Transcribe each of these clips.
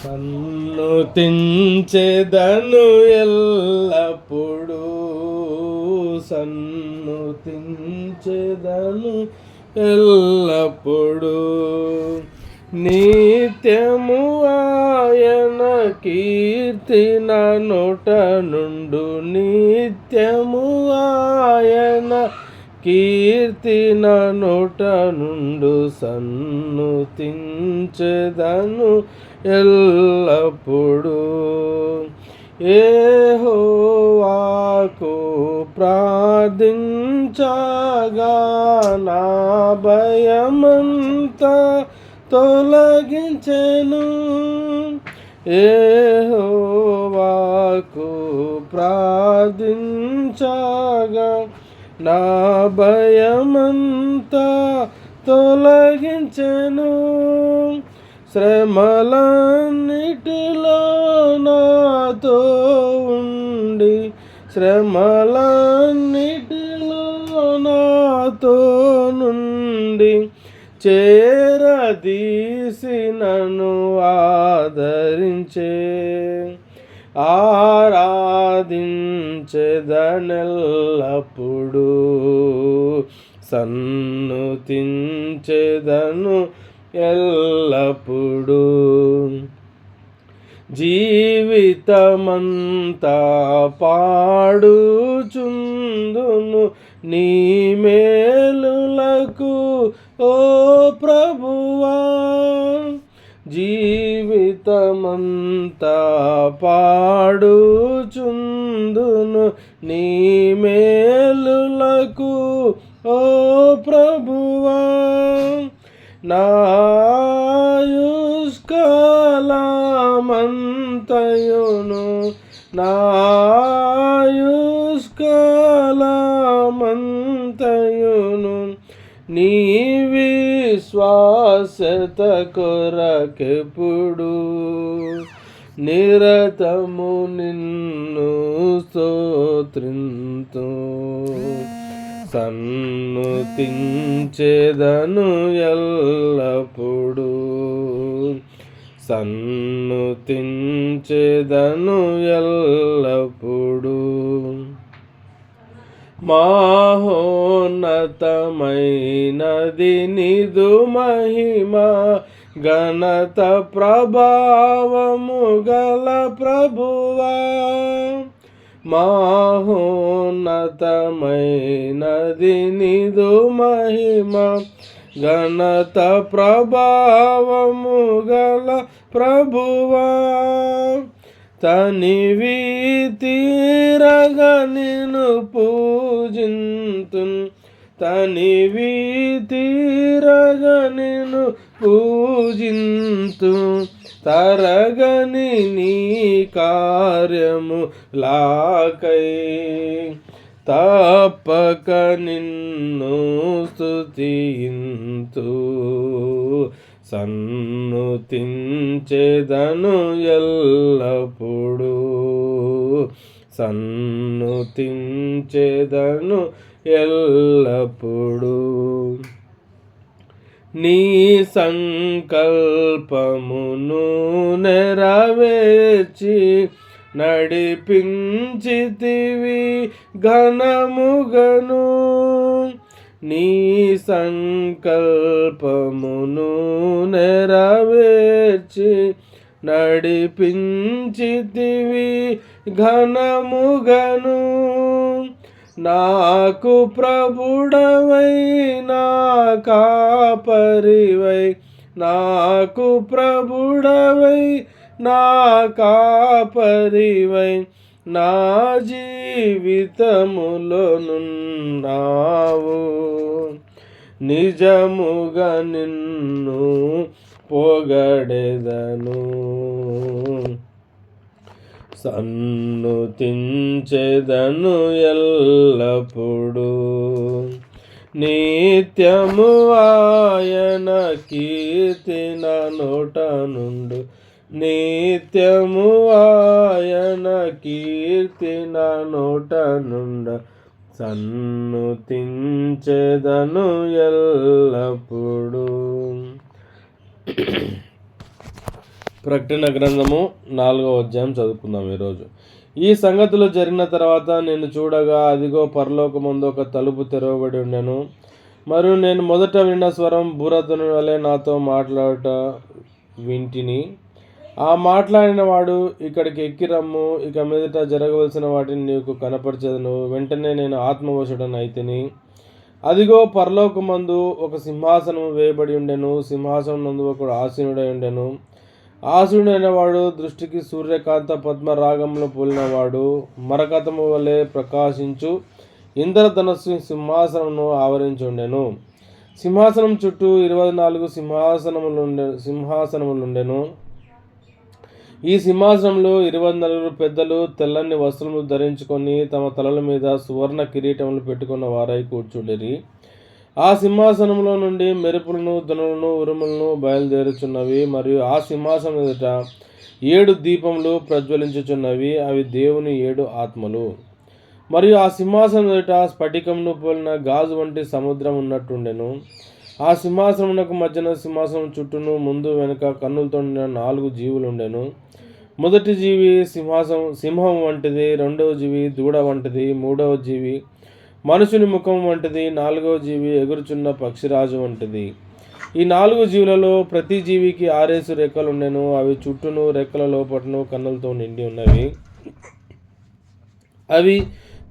సన్నుతించెదను ఎల్లప్పుడూ, సన్నుతించెదను ఎల్లప్పుడూ, నిత్యము ఆయన కీర్తి నా నోట నుండు, నిత్యము ఆయన కీర్తి నా నోట నుండు, సన్నుతించెదను ఎల్లప్పుడూ. యెహోవాకు ప్రార్థించగా నా భయమంతా తొలగించెను, యెహోవాకు ప్రార్థించగా నా భయమంతా తొలగించెను, శ్రమలన్నిటిలో నాతో ఉండి, శ్రమలన్నిటిలో నాతో నుండి చేరదీసి నన్ను ఆదరించే, ఆరాధించెదనెల్లప్పుడూ, సన్నుతించెదను ఎల్లప్పుడూ. జీవితమంతా పాడుచుందును నీ మేలులకు ఓ ప్రభువా, జీవితమంతా పాడుచుందును నీ మేలులకు ఓ ప్రభువా, నాయుష్కాలమంతయును, నాయుష్కాలమంతయును నీ విశ్వాసత కొరకెప్పుడు నిరతము నిన్ను స్తోత్రింతు, సన్నుతించెదను ఎల్లప్పుడూ, సన్నుతించెదను ఎల్లప్పుడూ. మహోన్నతమైనది నిదు మహిమ, ఘనత ప్రభావము గల ప్రభువా, మహోన్నతమైనది నిదు మహిమ, ఘనత ప్రభావము గల ప్రభువా, తనివి తీరగా నిన్ను పూజింతున్, తనివి తీరగా నిన్ను పూజింతు, తరగని నీ కార్యము లాకై తప్పక నిన్ను స్తుతింతు, సన్నుతించెదను ఎల్లప్పుడూ, సన్నుతించెదను ఎల్లప్పుడూ. నీ సంకల్పమును నెరవేర్చి నడిపించితివి ఘనముగను, నీ సంకల్పమును నెరవేర్చి నడిపించితివి ఘనముగను, నాకు ప్రభుడవై నా కాపరివై, నాకు ప్రభుడవై నా కాపరివై, నా జీవితములో నున్నావు, నిజముగా నిన్ను పొగడెదను, సన్నుతించెదను ఎల్లప్పుడూ, నిత్యము ఆయన కీర్తి నా నోట నుండు, నిత్యము ఆయన కీర్తి నా నోట నుండ, సన్నుతించెదను ఎల్లప్పుడూ. ప్రకటన గ్రంథము 4వ అధ్యాయం చదువుకుందాం ఈరోజు. ఈ సంగతులు జరిగిన తర్వాత నేను చూడగా, అదిగో పరలోకమందు ఒక తలుపు తెరవబడి ఉండెను. మరియు నేను మొదట విన్న స్వరం బూరధ్వని వలె నాతో మాట్లాడుట వింటిని. ఆ మాట్లాడిన వాడు, ఇక్కడికి ఎక్కి రమ్ము, ఇక మీదట జరగవలసిన వాటిని నీకు కనపరచెదను. వెంటనే నేను ఆత్మవశుడను అయితిని. అదిగో పరలోకమందు ఒక సింహాసనం వేయబడి ఉండెను. సింహాసనం నందు ఒకడు ఆసీనుడై ఉండెను. ఆసీనుడైన వాడు దృష్టికి సూర్యకాంత పద్మరాగంలో పోలినవాడు. మరకతము వలె ప్రకాశించు ఇంద్రధనస్సు సింహాసనమును ఆవరించి ఉండెను. సింహాసనం చుట్టూ 24 సింహాసనములుండెను. ఈ సింహాసనంలో 24 పెద్దలు తెల్లని వస్త్రములు ధరించుకొని తమ తలల మీద సువర్ణ కిరీటములు పెట్టుకున్న వారై కూర్చుండిరి. ఆ సింహాసనంలో నుండి మెరుపులను, ధ్వనులను, ఉరుములను బయలుదేరుచున్నవి. మరియు ఆ సింహాసనం ఎదుట 7 దీపములు ప్రజ్వలించుచున్నవి. అవి దేవుని 7 ఆత్మలు. మరియు ఆ సింహాసనం ఎదుట స్ఫటికమును పోలిన గాజు వంటి సముద్రం ఉన్నట్టుండెను. ఆ సింహాసనమునకు మధ్యన సింహాసనం చుట్టూను ముందు వెనుక కన్నులతో 4 జీవులు ఉండెను. మొదటి జీవి సింహం వంటిది, రెండవ జీవి దూడ వంటిది, మూడవ జీవి మనుషుని ముఖం వంటిది, 4వ జీవి ఎగురుచున్న పక్షిరాజు వంటిది. ఈ 4 జీవులలో ప్రతి జీవికి 6 రెక్కలు ఉండెను. అవి చుట్టూను రెక్కల లోపటను కన్నులతో నిండి ఉన్నవి. అవి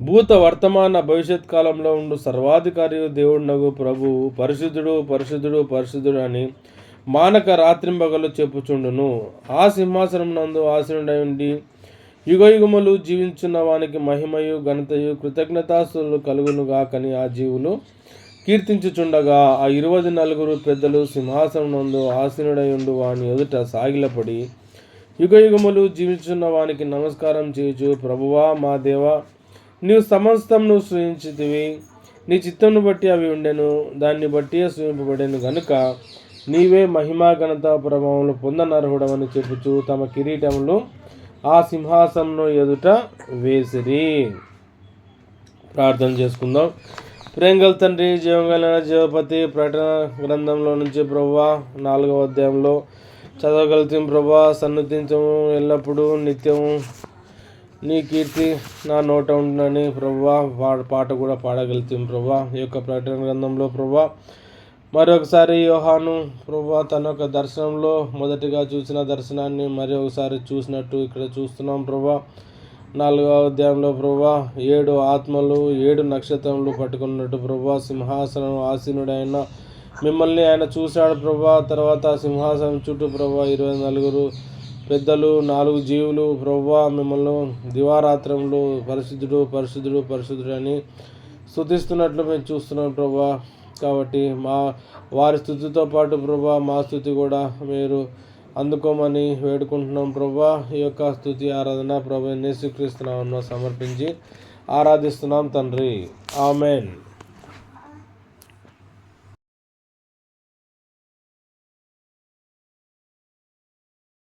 భూత వర్తమాన భవిష్యత్ కాలంలో ఉండు సర్వాధికారి దేవుడునగు ప్రభువు పరిశుద్ధుడు, పరిశుద్ధుడు, పరిశుద్ధుడు అని మానక రాత్రింబగలు చెప్పుచుండును. ఆ సింహాసనం నందు ఆసీనుడై ఉండి యుగయుగములు జీవించున్న వానికి మహిమయు ఘనతయు కృతజ్ఞతాస్తుతులు కలుగును గాకని ఆ జీవులు కీర్తించుచుండగా, ఆ 24 పెద్దలు సింహాసనం నందు ఆసీనుడై ఉండు వాని ఎదుట సాగిలపడి యుగయుగములు జీవించున్న వానికి నమస్కారం చేయుచు, ప్రభువా మా దేవా, నీవు సమస్తమును సృజించితివి. నీ చిత్తమును బట్టి అవి ఉండెను, దాన్ని బట్టి సృజింపబడెను గనుక నీవే మహిమా ఘనత ప్రభావములు పొందనర్హుడవని చెప్పుచు తమ కిరీటములు ఆ సింహాసనం ఎదుట వేసిరి. ప్రార్థన చేసుకుందాం. ప్రేంగల్ తండ్రి, జీవంగల జీవపతి, ప్రకటన గ్రంథంలో నుంచి ప్రభువా 4వ అధ్యాయంలో చదవగలుగుతాం. ప్రభువా సన్నుతించము, ఎల్లప్పుడూ నిత్యము నీ కీర్తి నా నోట ఉండునని ప్రభువా పాట కూడా పాడగలుగుతాం. ప్రభువా ఈ యొక్క ప్రకటన గ్రంథంలో ప్రభువా మరొకసారి యోహాను ప్రభువా తన యొక్క దర్శనంలో మొదటిగా చూసిన దర్శనాన్ని మరి ఒకసారి చూసినట్టు ఇక్కడ చూస్తున్నాం. ప్రభువా 4వ అధ్యాయంలో ప్రభువా 7 ఆత్మలు 7 నక్షత్రములు పట్టుకున్నట్టు ప్రభువా సింహాసనం ఆసీనుడైన మిమ్మల్ని ఆయన చూశాడు ప్రభువా. తర్వాత సింహాసనం చుట్టూ ప్రభువా 24 పెద్దలు 4 జీవులు ప్రభువా మిమ్మల్ని దివారాత్రములు పరిశుద్ధుడు, పరిశుద్ధుడు, పరిశుద్ధుడు అని స్తుతిస్తున్నట్లు మేము చూస్తున్నాం ప్రభువా. కాబట్టి వారి స్థుతితో పాటు ప్రభా మా స్థుతి కూడా మీరు అందుకోమని వేడుకుంటున్నాం ప్రభా. ఈ యొక్క స్థుతి ఆరాధన ప్రభు యేసుక్రీస్తు నామమున సమర్పించి ఆరాధిస్తున్నాం తండ్రి. ఆమెన్.